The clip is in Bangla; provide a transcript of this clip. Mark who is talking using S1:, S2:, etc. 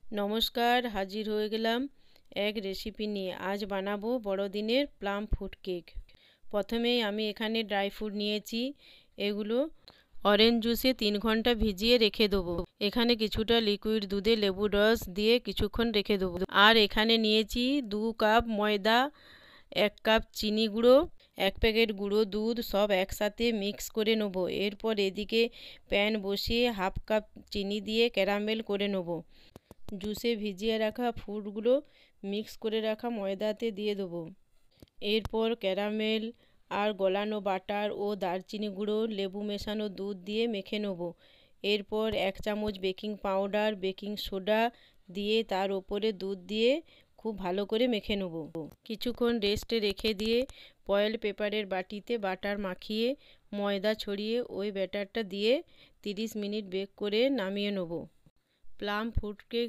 S1: নমস্কার, হাজির হয়ে গেলাম এক রেসিপি নিয়ে। আজ বানাবো বড়দিনের প্লাম ফ্রুট কেক। প্রথমেই আমি এখানে ড্রাই ফ্রুট নিয়েছি। এগুলো অরেঞ্জ জুসে 3 ঘন্টা ভিজিয়ে রেখে দেবো। এখানে কিছুটা লিকুইড দুধে লেবুর রস দিয়ে কিছুক্ষণ রেখে দেবো। আর এখানে নিয়েছি 2 কাপ ময়দা, 1 কাপ চিনি গুঁড়ো, 1 প্যাকেট গুঁড়ো দুধ, সব একসাথে মিক্স করে নেবো। এরপর এদিকে প্যান বসিয়ে 1/2 কাপ চিনি দিয়ে ক্যারামেল করে নেবো। জুসে ভিজিয়ে রাখা ফ্রুটগুলো মিক্স করে রাখা ময়দাতে দিয়ে দেবো। এরপর ক্যারামেল আর গলানো বাটার ও দারচিনি গুঁড়ো, লেবু মেশানো দুধ দিয়ে মেখে নেব। এরপর 1 চামচ বেকিং পাউডার, বেকিং সোডা দিয়ে তার ওপরে দুধ দিয়ে খুব ভালো করে মেখে নেব। কিছুক্ষণ রেস্টে রেখে দিয়ে ফয়েল পেপারের বাটিতে বাটার মাখিয়ে ময়দা ছড়িয়ে ওই ব্যাটারটা দিয়ে 30 মিনিট বেক করে নামিয়ে নেব। Plum fruit cake